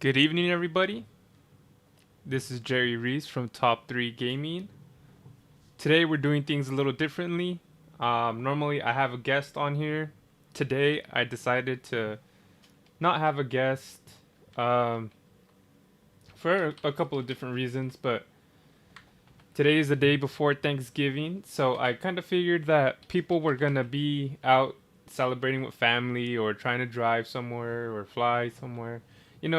Good evening, everybody. This is Jerry Reese from Top 3 Gaming. Today, we're doing things a little differently. Normally, I have a guest on here. Today, I decided to not have a guest um, for a couple of different reasons, but today is the day before Thanksgiving, so I kind of figured that people were going to be out celebrating with family or trying to drive somewhere or fly somewhere,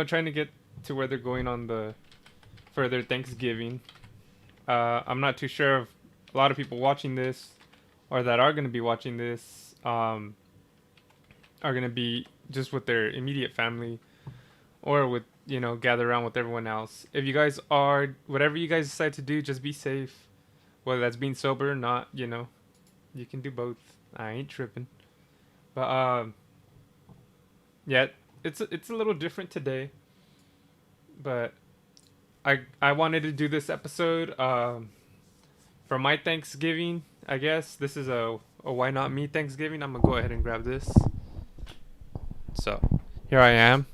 trying to get to where they're going on the for their Thanksgiving. I'm not too sure if a lot of people watching this or that are going to be watching this are going to be just with their immediate family or with, gather around with everyone else. If you guys are, whatever you guys decide to do, just be safe. Whether that's being sober or not, you can do both. I ain't tripping. But, yeah, it's a little different today. But I wanted to do this episode for my Thanksgiving. I guess this is a why not me Thanksgiving. I'm gonna go ahead and grab this. So here I am,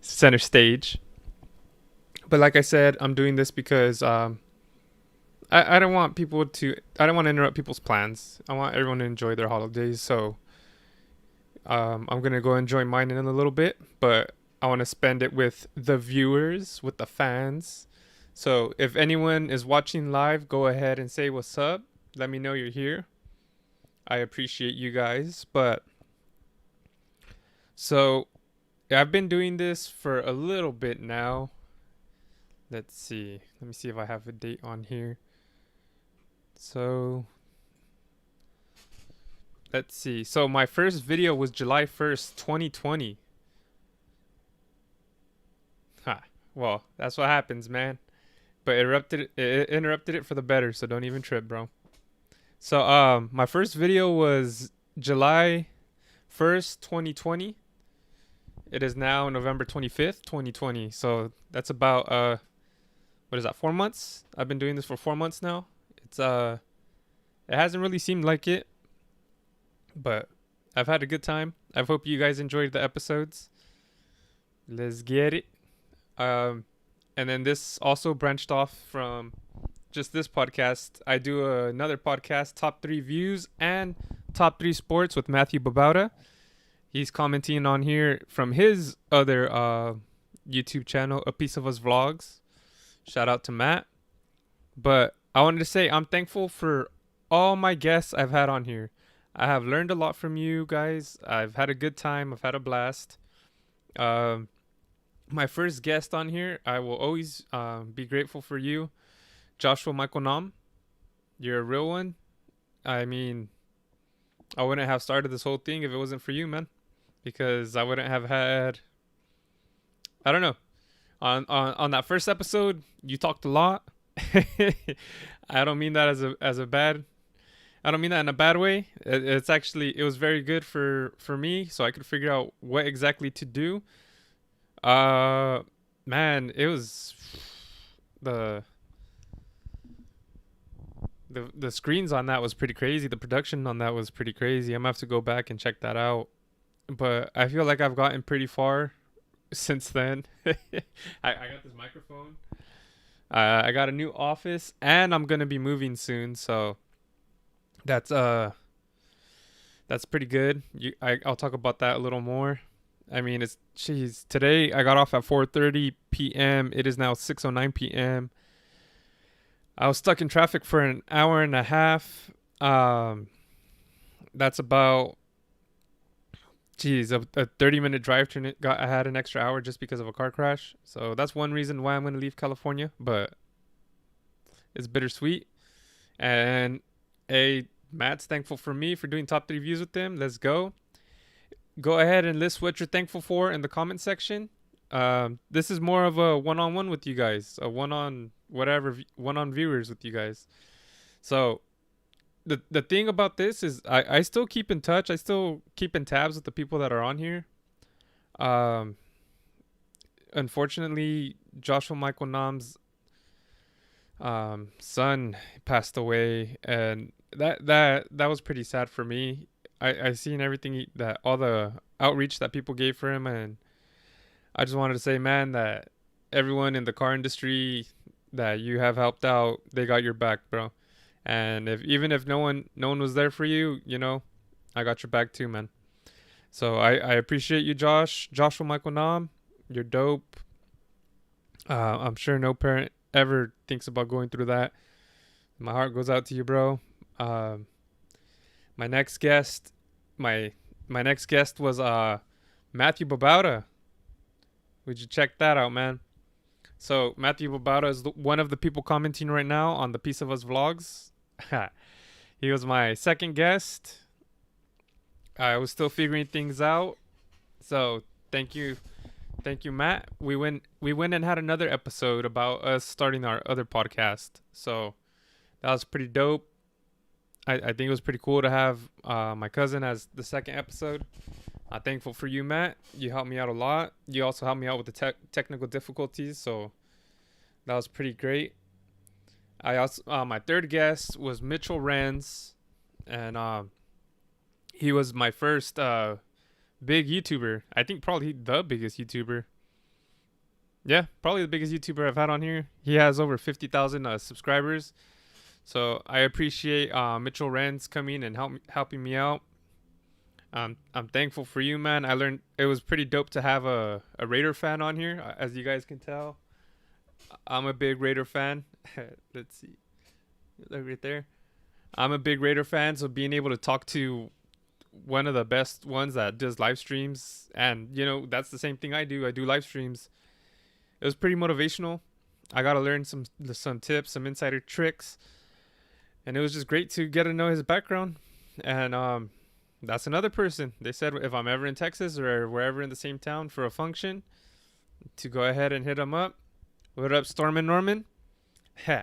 center stage. But like I said, I'm doing this because I don't want people to. I don't want to interrupt people's plans. I want everyone to enjoy their holidays. So I'm gonna go enjoy mine in a little bit, but I want to spend it with the viewers, with the fans. So if anyone is watching live, go ahead and say what's up. Let me know you're here. I appreciate you guys. But so I've been doing this for a little bit now. Let's see. Let me see if I have a date on here. So let's see. So my first video was July 1st, 2020. Ha. Well, that's what happens, man. But it interrupted it for the better, so don't even trip, bro. So my first video was July 1st, 2020. It is now November 25th, 2020. So that's about what is that? 4 months? I've been doing this for 4 months now. It hasn't really seemed like it, but I've had a good time. I hope you guys enjoyed the episodes. Let's get it. And then this also branched off from just this podcast. I do another podcast, Top 3 Views and Top 3 Sports with Matthew Babauta. He's commenting on here from his other YouTube channel, A Piece of Us Vlogs. Shout out to Matt. But I wanted to say I'm thankful for all my guests I've had on here. I have learned a lot from you guys. I've had a good time. I've had a blast. My first guest on here, I will always be grateful for you, Joshua Michael Nam. You're a real one. I mean, I wouldn't have started this whole thing if it wasn't for you, man, because I wouldn't have had. I don't know. On that first episode, you talked a lot. I don't mean that as a bad. I don't mean that in a bad way. It was very good for me, so I could figure out what exactly to do. Man, it was the the screens on that was pretty crazy. The production on that was pretty crazy. I'm gonna have to go back and check that out. But I feel like I've gotten pretty far since then. I got this microphone. I got a new office, and I'm gonna be moving soon. So that's pretty good. I'll talk about that a little more. I mean, today I got off at 4:30 p.m. It is now 6:09 p.m. I was stuck in traffic for an hour and a half. That's about, a 30-minute drive to I had an extra hour just because of a car crash. So that's one reason why I'm going to leave California, but it's bittersweet. And Matt's thankful for me for doing top 3 views with him. Let's go. Go ahead and list what you're thankful for in the comment section. This is more of a one-on-one with you guys, a one-on viewers with you guys. So the thing about this is I still keep in touch. I still keep in tabs with the people that are on here. Unfortunately, Joshua Michael Nam's son passed away, and that was pretty sad for me. I seen everything that all the outreach that people gave for him, and I just wanted to say, man, that everyone in the car industry that you have helped out, they got your back, bro. And if even if no one was there for you, I got your back too, man. So I appreciate you, Joshua Michael Nam. You're dope. I'm sure no parent ever thinks about going through that. My heart goes out to you, bro. Um, my next guest, my my next guest was Matthew Babauta. Would you check that out, man? So Matthew Babauta is one of the people commenting right now on the Piece of Us vlogs. He was my second guest. I was still figuring things out. So thank you, Matt. We went and had another episode about us starting our other podcast. So that was pretty dope. I think it was pretty cool to have my cousin as the second episode. I'm thankful for you, Matt. You helped me out a lot. You also helped me out with the technical difficulties, so that was pretty great. I also my third guest was Mitchell Renz, and he was my first big YouTuber. I think probably the biggest YouTuber. Yeah, probably the biggest YouTuber I've had on here. He has over 50,000 subscribers. So I appreciate Mitchell Renz coming and helping me out. I'm thankful for you, man. I learned it was pretty dope to have a Raider fan on here, as you guys can tell. I'm a big Raider fan. Let's see, look right there. I'm a big Raider fan, so being able to talk to one of the best ones that does live streams, and that's the same thing I do. I do live streams. It was pretty motivational. I got to learn some tips, some insider tricks, and it was just great to get to know his background. And that's another person. They said if I'm ever in Texas or wherever in the same town for a function, to go ahead and hit him up. What up, Storm and Norman?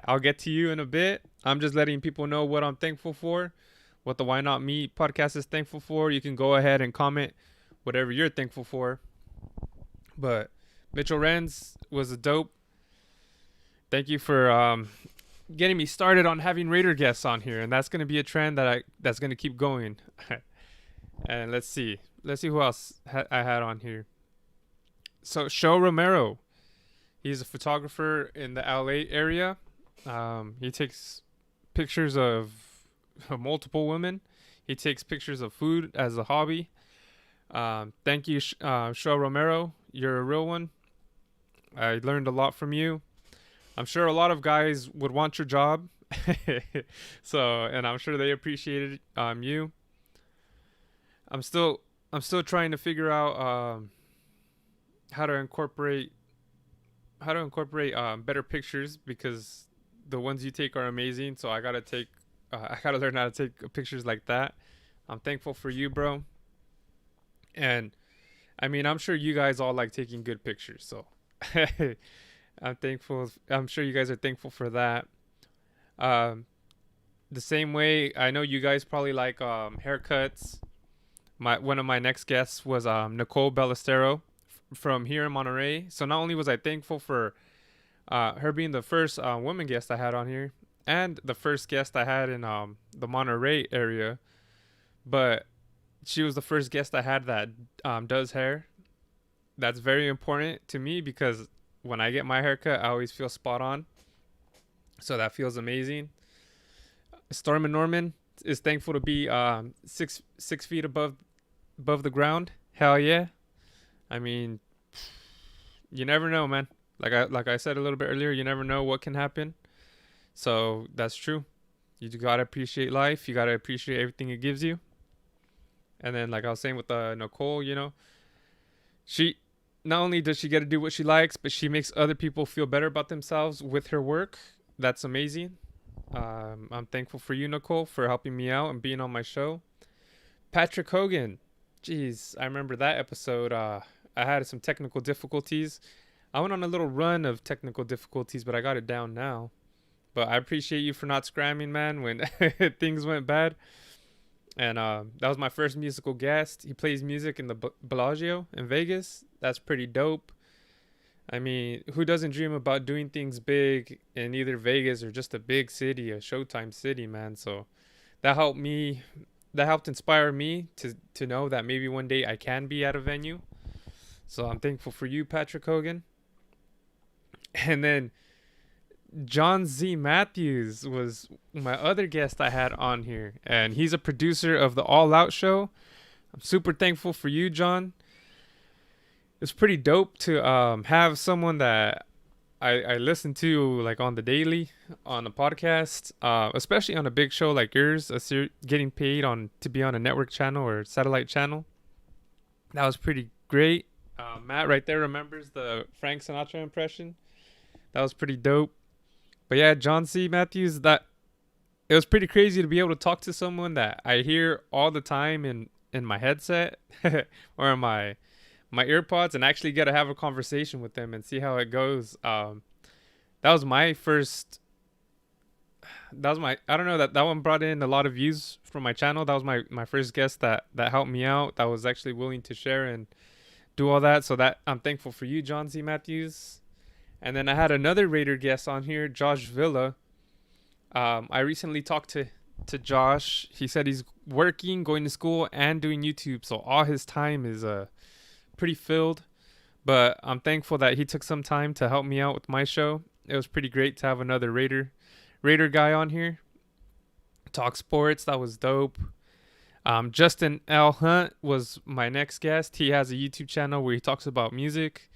I'll get to you in a bit. I'm just letting people know what I'm thankful for, what the Why Not Me podcast is thankful for. You can go ahead and comment whatever you're thankful for. But Mitchell Renz was a dope. Thank you for getting me started on having Raider guests on here, and that's gonna be a trend that's gonna keep going. And let's see who else I had on here. So Show Romero, he's a photographer in the LA area. He takes pictures of multiple women. He takes pictures of food as a hobby. Thank you, Show Romero. You're a real one. I learned a lot from you. I'm sure a lot of guys would want your job. And I'm sure they appreciated you. I'm still trying to figure out how to incorporate better pictures, because the ones you take are amazing. So I gotta learn how to take pictures like that. I'm thankful for you, bro. And I mean, I'm sure you guys all like taking good pictures, so I'm thankful. I'm sure you guys are thankful for that. Um, the same way, I know you guys probably like haircuts. One of my next guests was Nicole Ballestero from here in Monterey. So not only was I thankful for her being the first woman guest I had on here, and the first guest I had in the Monterey area, but she was the first guest I had that does hair. That's very important to me, because when I get my haircut, I always feel spot on. So that feels amazing. Storm and Norman is thankful to be 6 feet above the ground. Hell yeah. I mean, you never know, man. Like I said a little bit earlier, you never know what can happen. So that's true. You gotta appreciate life. You gotta appreciate everything it gives you. And then, like I was saying with Nicole, she not only does she get to do what she likes, but she makes other people feel better about themselves with her work. That's amazing. I'm thankful for you, Nicole, for helping me out and being on my show. Patrick Hogan. Jeez, I remember that episode. I had some technical difficulties. I went on a little run of technical difficulties, but I got it down now. But I appreciate you for not scramming, man, when things went bad. And that was my first musical guest. He plays music in the Bellagio in Vegas. That's pretty dope. I mean, who doesn't dream about doing things big in either Vegas or just a big city, a Showtime city, man? So that helped me. That helped inspire me to know that maybe one day I can be at a venue. So I'm thankful for you, Patrick Hogan. And then John Z. Matthews was my other guest I had on here, and he's a producer of the All Out show. I'm super thankful for you, John. It's pretty dope to have someone that I listen to like on the daily on a podcast, especially on a big show like yours, getting paid on to be on a network channel or satellite channel. That was pretty great. Matt right there remembers the Frank Sinatra impression. That was pretty dope. But yeah, John C. Matthews, that it was pretty crazy to be able to talk to someone that I hear all the time in my headset or in my earpods, and actually get to have a conversation with them and see how it goes. That was my first. That was my. I don't know, that one brought in a lot of views from my channel. That was my first guest that helped me out. That was actually willing to share and do all that. So that I'm thankful for you, John C. Matthews. And then I had another Raider guest on here, Josh Villa. I recently talked to Josh. He said he's working, going to school, and doing YouTube, so all his time is pretty filled. But I'm thankful that he took some time to help me out with my show. It was pretty great to have another Raider guy on here. Talk sports, that was dope. Justin L. Hunt was my next guest. He has a YouTube channel where he talks about music.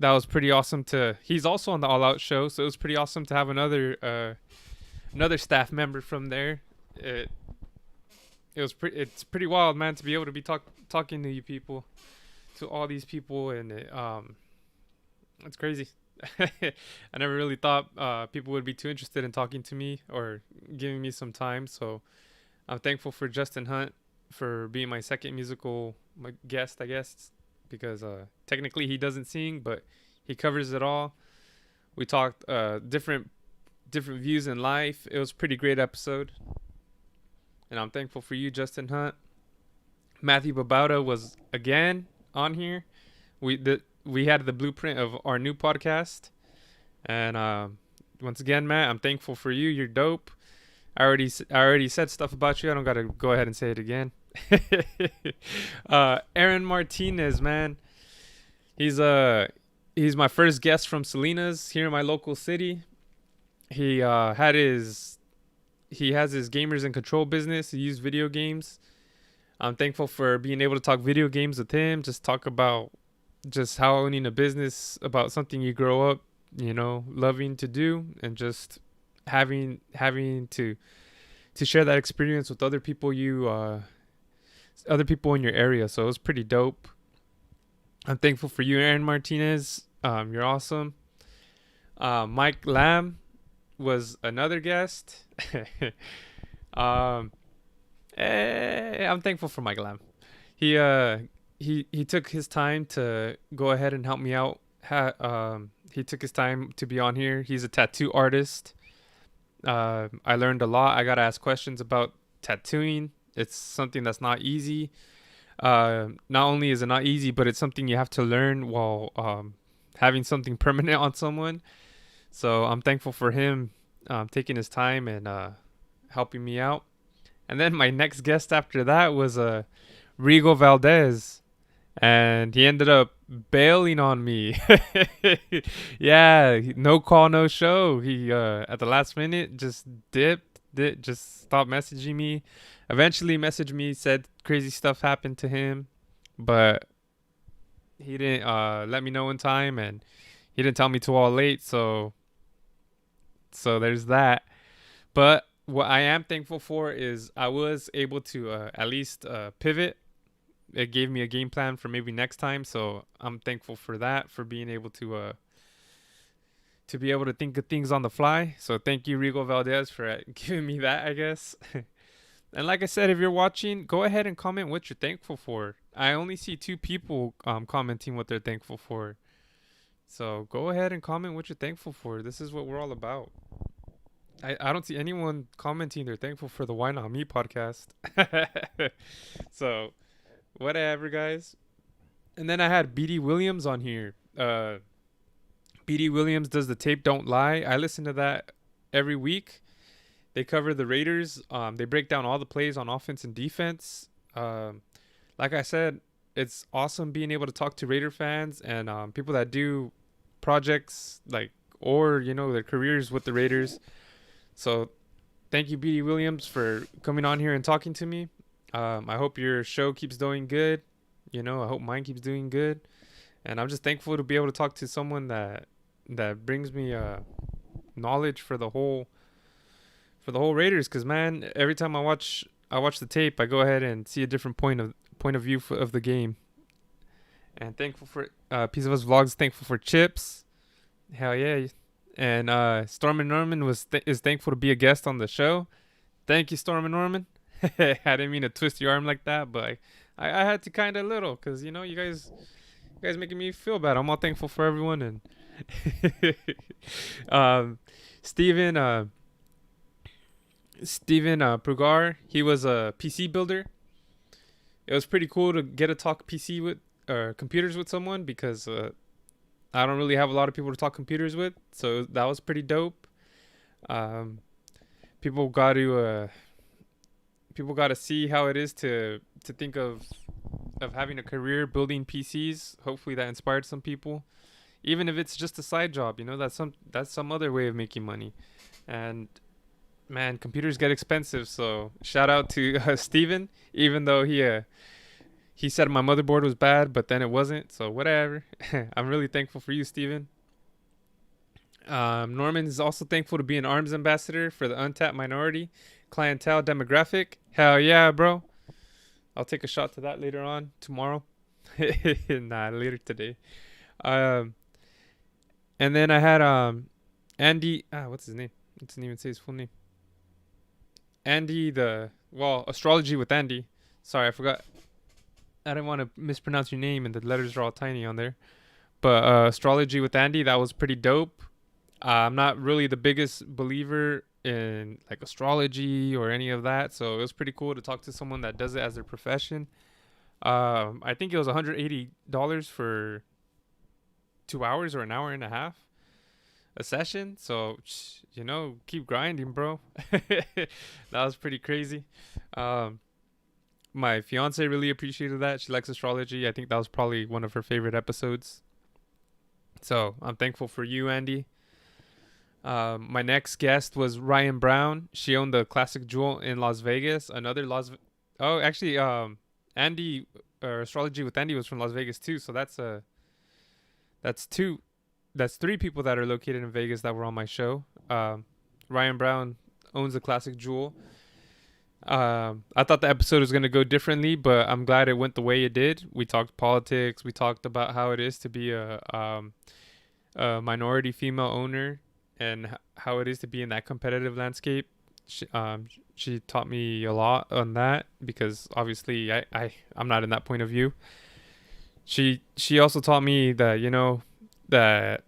That was pretty awesome he's also on the All Out show, so it was pretty awesome to have another staff member from there. It's pretty wild, man, to be able to be talking to you people, to all these people, and it's crazy. I never really thought people would be too interested in talking to me or giving me some time. So I'm thankful for Justin Hunt for being my second musical guest, I guess, because technically he doesn't sing, but he covers it all. We talked different views in life. It was a pretty great episode, and I'm thankful for you, Justin Hunt. Matthew Babauta was again on here. We had the blueprint of our new podcast, and once again, Matt, I'm thankful for you. You're dope. I already said stuff about you. I don't gotta go ahead and say it again. Aaron Martinez, man, he's my first guest from Salinas here in my local city. He has his gamers and control business. He used video games. I'm thankful for being able to talk video games with him. Just talk about just how owning a business, about something you grow up, loving to do, and just having to share that experience with other people other people in your area. So it was pretty dope. I'm thankful for you, Aaron Martinez. You're awesome. Mike Lamb was another guest. I'm thankful for Mike Lamb. He took his time to go ahead and help me out. He took his time to be on here. He's a tattoo artist. I learned a lot. I got to ask questions about tattooing. It's something that's not easy. Not only is it not easy, but it's something you have to learn while having something permanent on someone. So I'm thankful for him taking his time and helping me out. And then my next guest after that was Rigo Valdez. And he ended up bailing on me. Yeah, no call, no show. He at the last minute just just stopped messaging me. Eventually messaged me, said crazy stuff happened to him, but he didn't let me know in time, and he didn't tell me till all late. So there's that. But what I am thankful for is I was able to at least pivot. It gave me a game plan for maybe next time, so I'm thankful for that, for being able to be able to think of things on the fly. So thank you, Rigo Valdez, for giving me that, I guess. And like I said, if you're watching, go ahead and comment what you're thankful for. I only see 2 people commenting what they're thankful for. So go ahead and comment what you're thankful for. This is what we're all about. I don't see anyone commenting they're thankful for the Why Not Me podcast. So whatever, guys. And then I had BD Williams on here. BD Williams does the Tape Don't Lie. I listen to that every week. They cover the Raiders. They break down all the plays on offense and defense. Like I said, it's awesome being able to talk to Raider fans and people that do projects like or their careers with the Raiders. So thank you, BD Williams, for coming on here and talking to me. I hope your show keeps doing good. I hope mine keeps doing good, and I'm just thankful to be able to talk to someone that brings me knowledge for the whole Raiders. Cause man, every time I watch the tape, I go ahead and see a different point of view of the game. And thankful for Piece of Us Vlogs. Thankful for Chips. Hell yeah. And Storm and Norman is thankful to be a guest on the show. Thank you, Storm and Norman. I didn't mean to twist your arm like that, but I had to kind of little because you guys making me feel bad. I'm all thankful for everyone and um, Steven Prugar. He was a PC builder. It was pretty cool to get to talk PC with computers with someone because I don't really have a lot of people to talk computers with, so that was pretty dope. Um, people got to see how it is to think of having a career building PCs. Hopefully that inspired some people, even if it's just a side job. That's some other way of making money. And man, computers get expensive, so shout out to Steven, even though he said my motherboard was bad, but then it wasn't. So whatever. I'm really thankful for you, Steven. Norman is also thankful to be an arms ambassador for the untapped minority clientele demographic. Hell yeah, bro. I'll take a shot to that later on tomorrow. Nah, later today. Um, and then I had Andy. What's his name? It doesn't even say his full name. Andy Astrology with Andy. Sorry, I forgot. I didn't want to mispronounce your name, and the letters are all tiny on there. But Astrology with Andy, that was pretty dope. I'm not really the biggest believer in like astrology or any of that, so it was pretty cool to talk to someone that does it as their profession. I think it was $180 for 2 hours or an hour and a half a session. So keep grinding, bro. That was pretty crazy. My fiance really appreciated that. She likes astrology. I think that was probably one of her favorite episodes. So I'm thankful for you, Andy. My next guest was Ryan Brown. She owned the Classic Jewel in Las Vegas. Andy, Astrology with Andy was from Las Vegas too. So that's three people that are located in Vegas that were on my show. Ryan Brown owns the Classic Jewel. I thought the episode was going to go differently, but I'm glad it went the way it did. We talked politics. We talked about how it is to be a minority female owner and how it is to be in that competitive landscape. She taught me a lot on that because obviously I'm not in that point of view. She also taught me that, that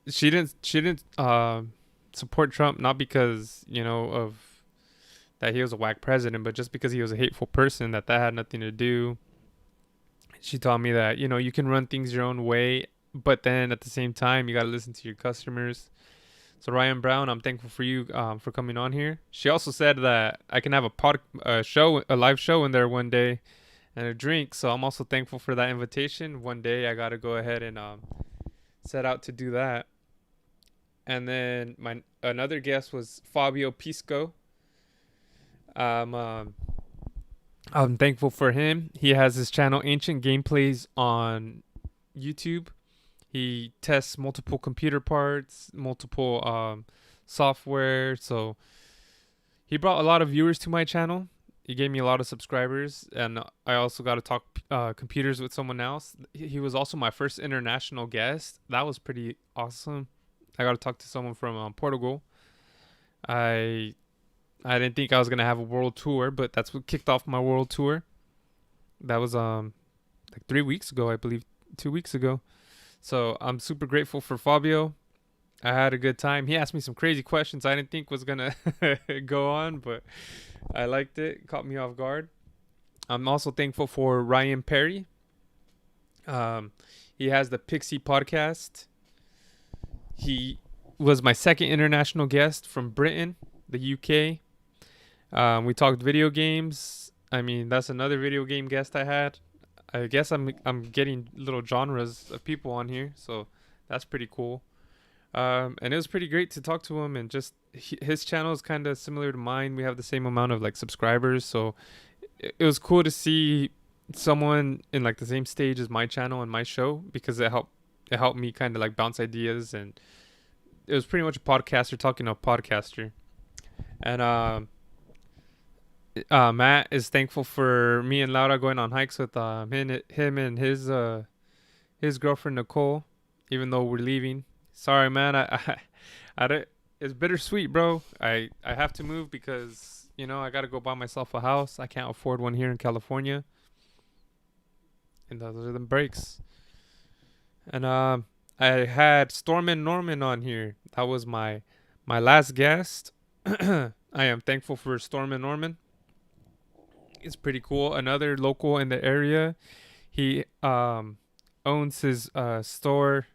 she didn't support Trump, not because, of that he was a whack president, but just because he was a hateful person, that had nothing to do. She taught me that, you can run things your own way, but then at the same time, you got to listen to your customers. So Ryan Brown, I'm thankful for you for coming on here. She also said that I can have a live show in there one day and a drink. So I'm also thankful for that invitation. One day I got to go ahead and set out to do that. And then another guest was Fabio Pisco. I'm thankful for him. He has his channel Ancient Gameplays on YouTube. He tests multiple computer parts, multiple software. So he brought a lot of viewers to my channel. He gave me a lot of subscribers, and I also got to talk computers with someone else. He was also my first international guest. That was pretty awesome. I got to talk to someone from Portugal. I didn't think I was gonna have a world tour, but that's what kicked off my world tour. That was like 3 weeks ago, I believe, 2 weeks ago. So I'm super grateful for Fabio. I had a good time. He asked me some crazy questions I didn't think was gonna go on, but I liked it. Caught me off guard. I'm also thankful for Ryan Perry. He has the Pixie podcast. He was my second international guest from Britain, the UK. We talked video games. I mean, that's another video game guest I had. I guess I'm getting little genres of people on here, so that's pretty cool. And it was pretty great to talk to him, and just his channel is kind of similar to mine. We have the same amount of like subscribers, so it was cool to see someone in like the same stage as my channel and my show, because it helped me kind of like bounce ideas, and it was pretty much a podcaster talking to a podcaster. And Matt is thankful for me and Laura going on hikes with him and his girlfriend Nicole, even though we're leaving. Sorry, man. I don't, it's bittersweet, bro. I have to move because I gotta go buy myself a house. I can't afford one here in California, and those are the breaks. And I had Storm and Norman on here. That was my last guest. I am thankful for Storm and Norman. It's pretty cool. Another local in the area. He owns his store.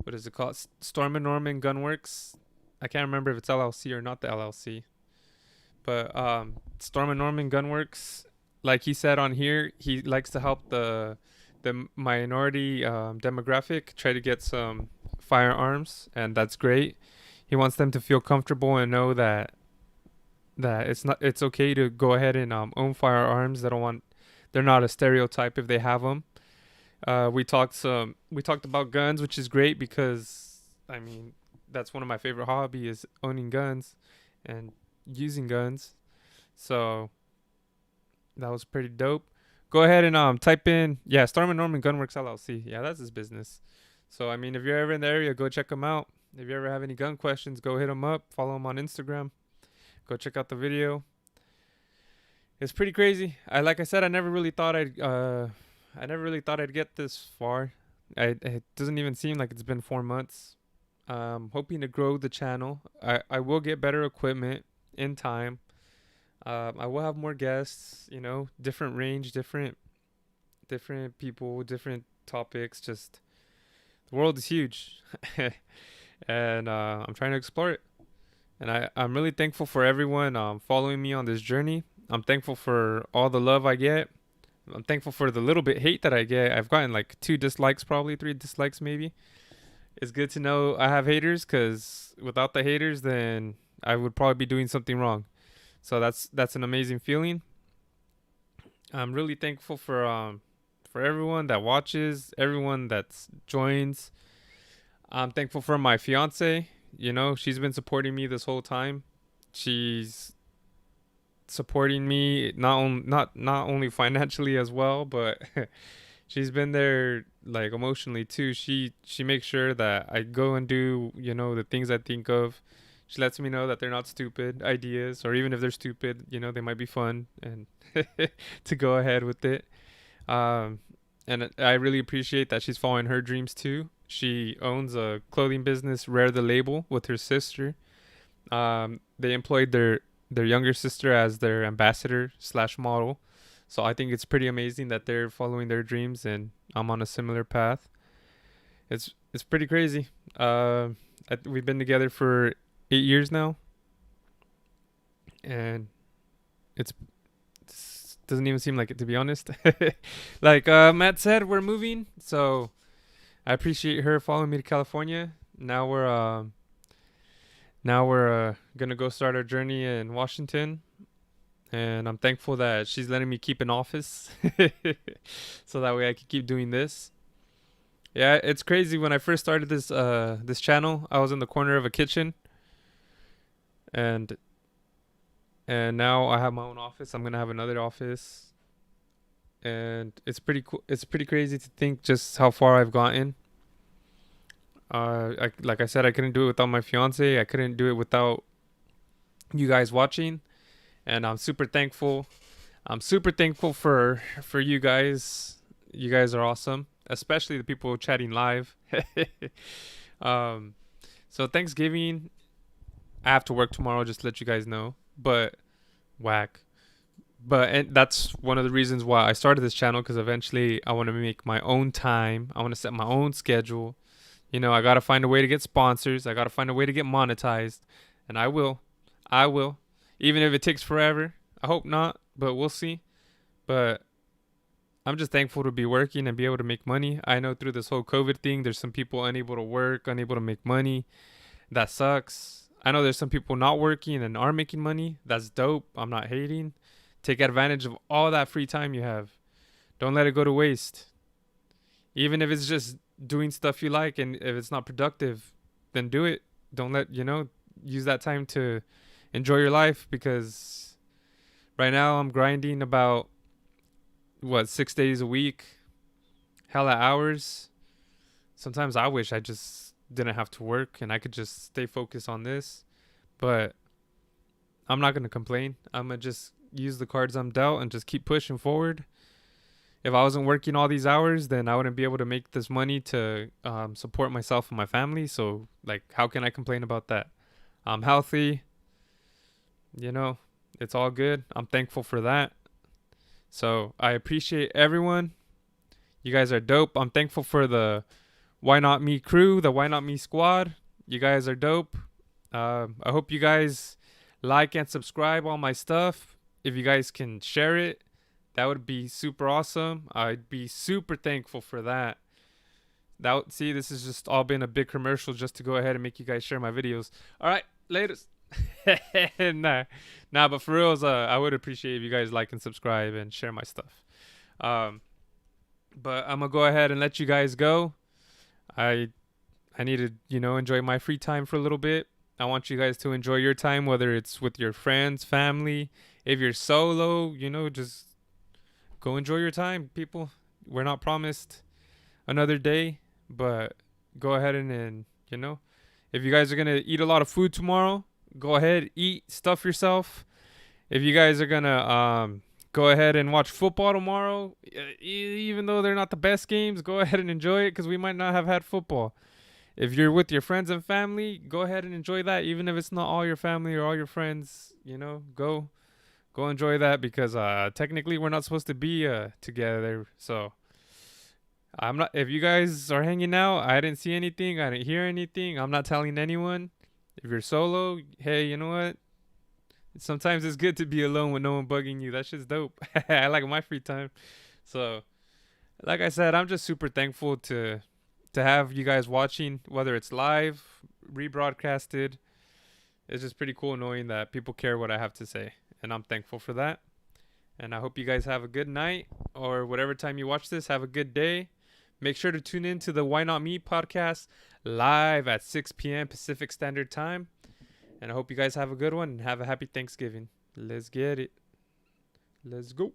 What is it called? Storm and Norman Gunworks. I can't remember if it's LLC or not the LLC. But Storm and Norman Gunworks, like he said on here, he likes to help the minority demographic try to get some firearms, and that's great. He wants them to feel comfortable and know that it's okay to go ahead and own firearms. They're not a stereotype if they have them. We talked about guns, which is great because I mean that's one of my favorite hobby is owning guns and using guns. So that was pretty dope. Go ahead and type in Storm and Norman Gunworks LLC. Yeah, that's his business. So I mean, if you're ever in the area, go check him out. If you ever have any gun questions, go hit him up. Follow him on Instagram. Go check out the video. It's pretty crazy. Like I said, I never really thought I'd get this far. It doesn't even seem like it's been 4 months. Hoping to grow the channel. I will get better equipment in time. I will have more guests. Different range, different people, different topics. Just the world is huge, and I'm trying to explore it. And I'm really thankful for everyone following me on this journey. I'm thankful for all the love I get. I'm thankful for the little bit hate that I get. I've gotten like 2 dislikes, probably 3 dislikes, maybe. It's good to know I have haters, because without the haters, then I would probably be doing something wrong. So that's an amazing feeling. I'm really thankful for everyone that watches, everyone that joins. I'm thankful for my fiance. She's been supporting me this whole time. She's supporting me not only financially as well, but she's been there like emotionally too. She makes sure that I go and do the things I think of. She lets me know that they're not stupid ideas, or even if they're stupid, they might be fun, and to go ahead with it. Um, and I really appreciate that she's following her dreams too. She owns a clothing business, Rare the Label, with her sister. They employed their younger sister as their ambassador slash model. So I think it's pretty amazing that they're following their dreams, and I'm on a similar path. It's pretty crazy. We've been together for 8 years now, and it doesn't even seem like it, to be honest. Like Matt said, we're moving, so I appreciate her following me to California. Now we're gonna go start our journey in Washington, and I'm thankful that she's letting me keep an office, so that way I can keep doing this. Yeah, it's crazy. When I first started this channel, I was in the corner of a kitchen, and now I have my own office. I'm gonna have another office, and it's pretty cool. It's pretty crazy to think just how far I've gotten. Like I said, I couldn't do it without my fiance. I couldn't do it without you guys watching, and I'm super thankful. I'm super thankful for you guys. You guys are awesome, especially the people chatting live. um, so Thanksgiving, I have to work tomorrow. Just to let you guys know, but whack. And that's one of the reasons why I started this channel, because eventually I want to make my own time. I want to set my own schedule. I got to find a way to get sponsors. I got to find a way to get monetized. And I will. I will. Even if it takes forever. I hope not, but we'll see. But I'm just thankful to be working and be able to make money. I know through this whole COVID thing, there's some people unable to work, unable to make money. That sucks. I know there's some people not working and are making money. That's dope. I'm not hating. Take advantage of all that free time you have. Don't let it go to waste. Even if it's just doing stuff you like and if it's not productive, then do it. Don't let, use that time to enjoy your life because right now I'm grinding about 6 days a week, hella hours. Sometimes I wish I just didn't have to work and I could just stay focused on this, but I'm not going to complain. I'm going to just use the cards I'm dealt and just keep pushing forward. If I wasn't working all these hours, then I wouldn't be able to make this money to support myself and my family. So, like, how can I complain about that? I'm healthy. It's all good. I'm thankful for that. So, I appreciate everyone. You guys are dope. I'm thankful for the Why Not Me crew, the Why Not Me squad. You guys are dope. I hope you guys like and subscribe all my stuff. If you guys can share it, that would be super awesome. I'd be super thankful for that. See, this has just all been a big commercial just to go ahead and make you guys share my videos. All right, later. But for reals, I would appreciate if you guys like and subscribe and share my stuff. But I'm gonna go ahead and let you guys go. I need to, enjoy my free time for a little bit. I want you guys to enjoy your time, whether it's with your friends, family. If you're solo, just go enjoy your time, people. We're not promised another day, but go ahead and if you guys are going to eat a lot of food tomorrow, go ahead, eat, stuff yourself. If you guys are going to go ahead and watch football tomorrow, even though they're not the best games, go ahead and enjoy it because we might not have had football. If you're with your friends and family, go ahead and enjoy that, even if it's not all your family or all your friends. Go enjoy that because technically we're not supposed to be together. So I'm not. If you guys are hanging out, I didn't see anything. I didn't hear anything. I'm not telling anyone. If you're solo, hey, you know what? Sometimes it's good to be alone with no one bugging you. That shit's dope. I like my free time. So, like I said, I'm just super thankful to have you guys watching, whether it's live, rebroadcasted. It's just pretty cool knowing that people care what I have to say, and I'm thankful for that. And I hope you guys have a good night, or whatever time you watch this, have a good day. Make sure to tune in to the Why Not Me podcast live at 6 p.m. Pacific Standard Time. And I hope you guys have a good one and have a happy Thanksgiving. Let's get it. Let's go.